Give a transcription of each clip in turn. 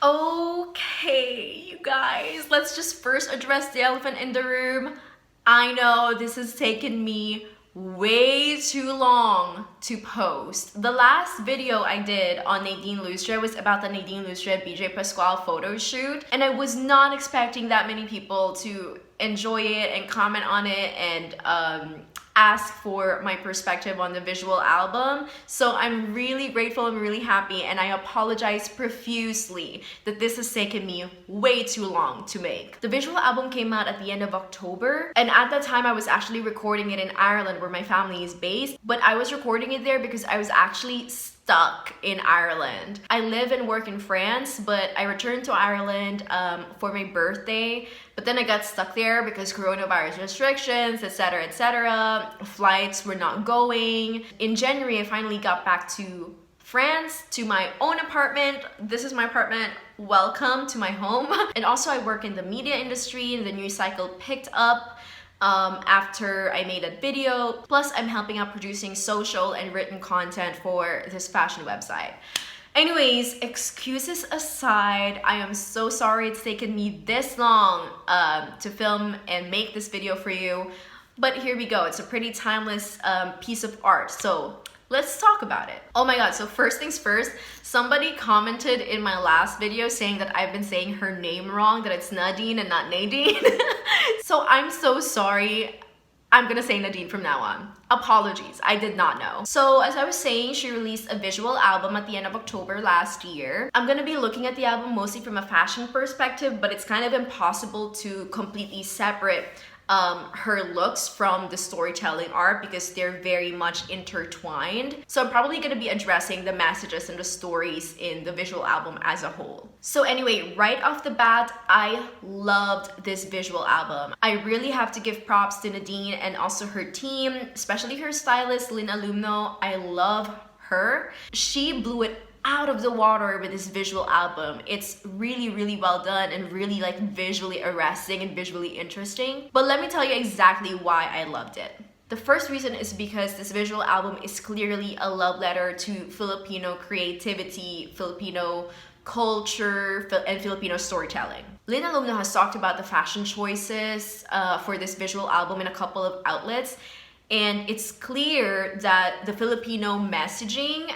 Okay, you guys, let's just first address the elephant in the room. I know this has taken me way too long to post. The last video I did on Nadine Lustre was about the Nadine Lustre BJ Pascual photo shoot, and I was not expecting that many people to enjoy it and comment on it and ask for my perspective on the visual album. So I'm really grateful and really happy, and I apologize profusely that this has taken me way too long to make. The visual album came out at the end of October, and at that time I was actually recording it in Ireland where my family is based, but I was recording it there because I was actually stuck in Ireland. I live and work in France, but I returned to Ireland for my birthday, but then I got stuck there because coronavirus restrictions, etc, etc. Flights were not going. In January, I finally got back to France, to my own apartment. This is my apartment. Welcome to my home. And also I work in the media industry, and the news cycle picked up after I made that video. Plus, I'm helping out producing social and written content for this fashion website. Anyways, excuses aside, I am so sorry it's taken me this long to film and make this video for you. But here we go. It's a pretty timeless piece of art. So let's talk about it. Oh my god, so first things first, somebody commented in my last video saying that I've been saying her name wrong, that it's Nadine and not Nadine. So I'm so sorry. I'm gonna say Nadine from now on. Apologies, I did not know. So as I was saying, she released a visual album at the end of October last year. I'm gonna be looking at the album mostly from a fashion perspective, but it's kind of impossible to completely separate her looks from the storytelling art because they're very much intertwined. So I'm probably going to be addressing the messages and the stories in the visual album as a whole. So anyway, right off the bat, I loved this visual album. I really have to give props to Nadine and also her team, especially her stylist, Lynn Alumno. I love her. She blew it out of the water with this visual album. It's really well done and really like visually arresting and visually interesting. But let me tell you exactly why I loved it. The first reason is because this visual album is clearly a love letter to Filipino creativity, Filipino culture, and Filipino storytelling. Lynn Alumno has talked about the fashion choices for this visual album in a couple of outlets, and it's clear that the Filipino messaging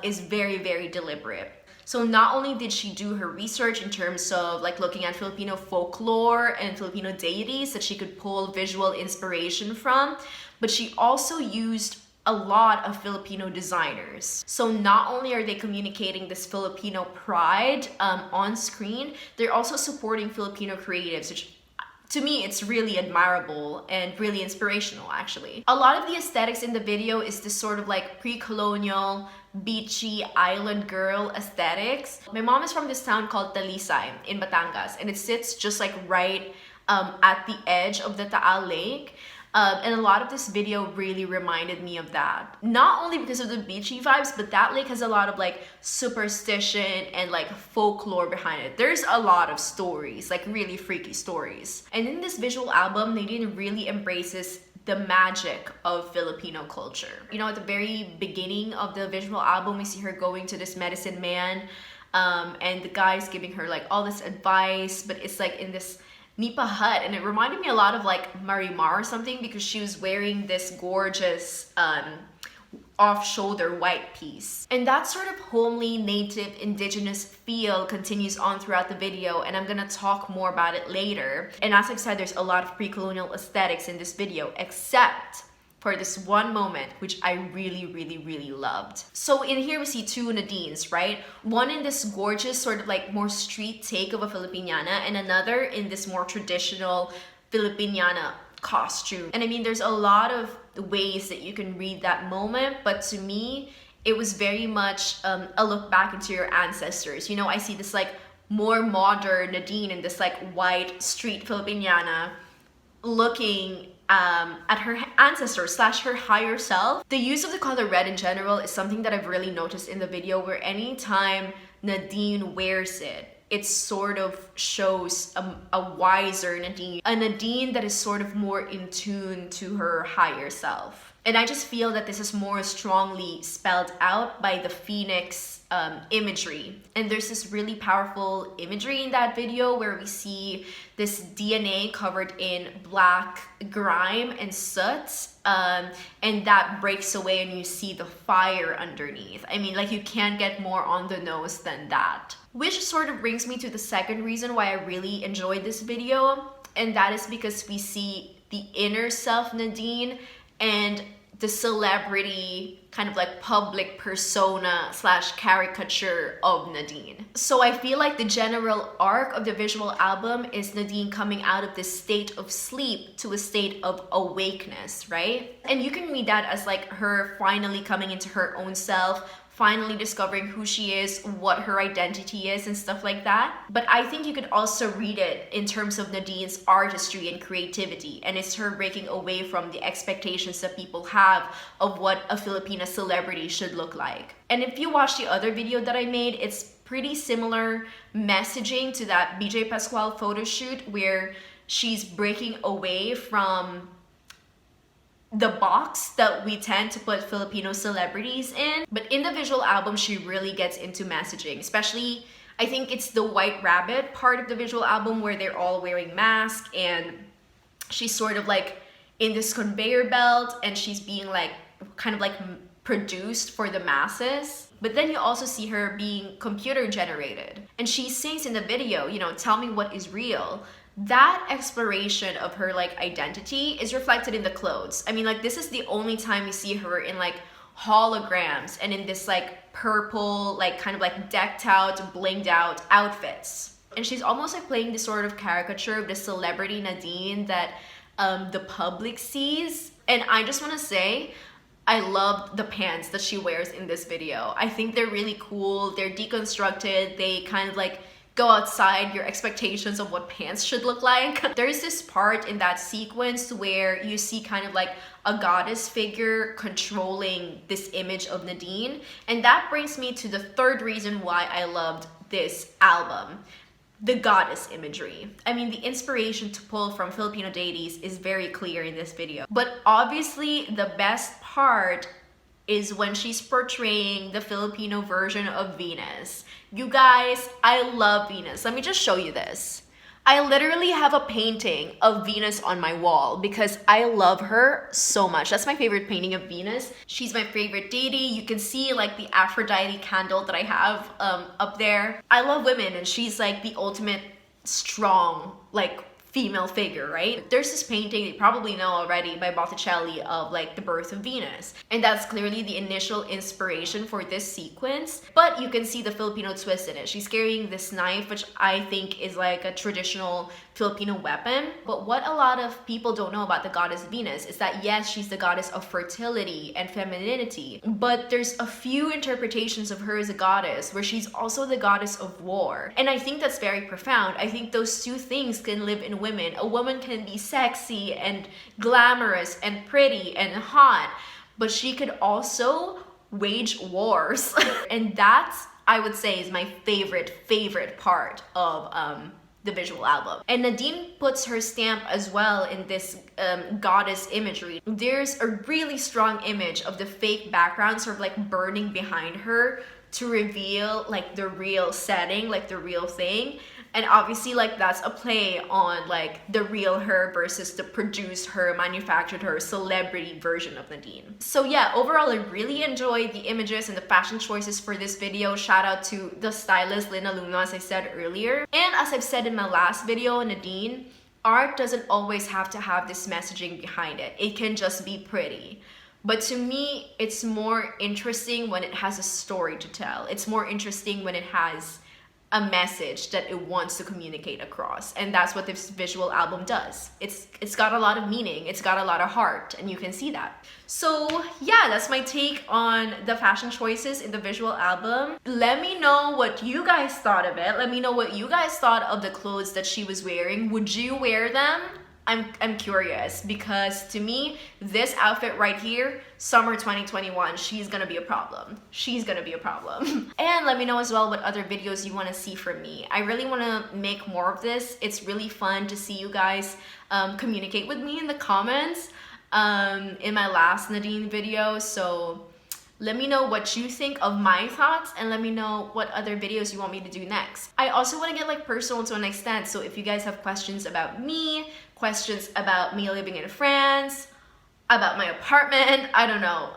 is very deliberate. So not only did she do her research in terms of like looking at Filipino folklore and Filipino deities that she could pull visual inspiration from, but she also used a lot of Filipino designers. So not only are they communicating this Filipino pride on screen, they're also supporting Filipino creatives, which to me, it's really admirable and really inspirational, actually. A lot of the aesthetics in the video is this sort of like pre-colonial, beachy island girl aesthetics. My mom is from this town called Talisay in Batangas, and it sits just like right at the edge of the Taal Lake. And a lot of this video really reminded me of that. Not only because of the beachy vibes, but that lake has a lot of like superstition and like folklore behind it. There's a lot of stories, like really freaky stories. And in this visual album, Nadine really embraces the magic of Filipino culture. You know, at the very beginning of the visual album, we see her going to this medicine man, and the guy's giving her like all this advice, but it's like in this nipa hut, and it reminded me a lot of like Marimar or something because she was wearing this gorgeous off-shoulder white piece. And that sort of homely, native, indigenous feel continues on throughout the video, and I'm gonna talk more about it later. And as I've said, there's a lot of pre-colonial aesthetics in this video, except for this one moment, which I really loved. So in here we see two Nadines, right? One in this gorgeous sort of like more street take of a Filipiniana, and another in this more traditional Filipiniana costume. And I mean, there's a lot of ways that you can read that moment, but to me, it was very much a look back into your ancestors. You know, I see this like more modern Nadine in this like white street Filipiniana looking at her ancestors / her higher self. The use of the color red in general is something that I've really noticed in the video, where anytime Nadine wears it, it sort of shows a wiser Nadine, a Nadine that is sort of more in tune to her higher self. And I just feel that this is more strongly spelled out by the phoenix imagery. And there's this really powerful imagery in that video where we see this DNA covered in black grime and soot, and that breaks away and you see the fire underneath. I mean, like, you can't get more on the nose than that. Which sort of brings me to the second reason why I really enjoyed this video, and that is because we see the inner self Nadine and the celebrity kind of like public persona slash caricature of Nadine. So I feel like the general arc of the visual album is Nadine coming out of this state of sleep to a state of awakeness, right? And you can read that as like her finally coming into her own self, finally discovering who she is, what her identity is, and stuff like that. But I think you could also read it in terms of Nadine's artistry and creativity, and it's her breaking away from the expectations that people have of what a Filipina celebrity should look like. And if you watch the other video that I made, it's pretty similar messaging to that BJ Pascual photo shoot where she's breaking away from the box that we tend to put Filipino celebrities in. But in the visual album, she really gets into messaging, especially I think it's the White Rabbit part of the visual album where they're all wearing masks and she's sort of like in this conveyor belt and she's being like kind of like produced for the masses. But then you also see her being computer generated, and she sings in the video, you know, tell me what is real. That exploration of her like identity is reflected in the clothes. I mean, like, this is the only time you see her in like holograms and in this like purple, like kind of like decked out, blinged out outfits. And she's almost like playing this sort of caricature of the celebrity Nadine that the public sees. And I just want to say, I love the pants that she wears in this video. I think they're really cool. They're deconstructed. They kind of like go outside your expectations of what pants should look like. There's this part in that sequence where you see kind of like a goddess figure controlling this image of Nadine. And that brings me to the third reason why I loved this album. The goddess imagery. I mean, the inspiration to pull from Filipino deities is very clear in this video. But obviously the best part is when she's portraying the Filipino version of Venus. You guys, I love Venus. Let me just show you this. I literally have a painting of Venus on my wall because I love her so much. That's my favorite painting of Venus. She's my favorite deity. You can see like the Aphrodite candle that I have up there. I love women, and she's like the ultimate strong, like, female figure, right? There's this painting you probably know already by Botticelli of like the birth of Venus, and that's clearly the initial inspiration for this sequence. But you can see the Filipino twist in it. She's carrying this knife, which I think is like a traditional Filipino weapon. But what a lot of people don't know about the goddess Venus is that yes, she's the goddess of fertility and femininity, but there's a few interpretations of her as a goddess where she's also the goddess of war. And I think that's very profound. I think those two things can live in women. A woman can be sexy and glamorous and pretty and hot, but she could also wage wars. And that's, I would say, is my favorite part of the visual album. And Nadine puts her stamp as well in this goddess imagery. There's a really strong image of the fake background sort of like burning behind her to reveal like the real setting, like the real thing. And obviously, like, that's a play on like the real her versus the produced her, manufactured her, celebrity version of Nadine. So yeah, overall I really enjoyed the images and the fashion choices for this video. Shout out to the stylist Lina Luna, as I said earlier. And as I've said in my last video on Nadine, art doesn't always have to have this messaging behind it. It can just be pretty. But to me, it's more interesting when it has a story to tell. It's more interesting when it has a message that it wants to communicate across, and that's what this visual album does. It's got a lot of meaning, it's got a lot of heart, and you can see that. So yeah, that's my take on the fashion choices in the visual album. Let me know what you guys thought of it. Let me know what you guys thought of the clothes that she was wearing. Would you wear them? I'm curious, because to me, this outfit right here, summer 2021, she's gonna be a problem. She's gonna be a problem. And let me know as well what other videos you want to see from me. I really want to make more of this. It's really fun to see you guys communicate with me in the comments. in my last Nadine video. So let me know what you think of my thoughts, and let me know what other videos you want me to do next. I also want to get like personal to an extent, so if you guys have questions about me, questions about me living in France, about my apartment, I don't know,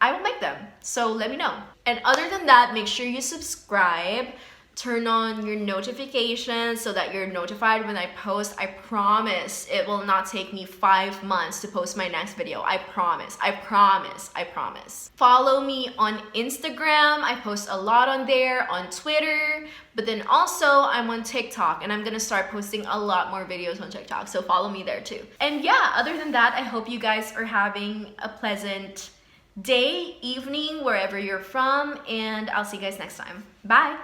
I will make them, so let me know. And other than that, make sure you subscribe, turn on your notifications so that you're notified when I post. I promise it will not take me 5 months to post my next video. I promise, I promise, I promise. Follow me on Instagram. I post a lot on there, on Twitter, but then also I'm on TikTok, and I'm gonna start posting a lot more videos on TikTok, so follow me there too. And yeah, other than that, I hope you guys are having a pleasant day, evening, wherever you're from, and I'll see you guys next time. Bye!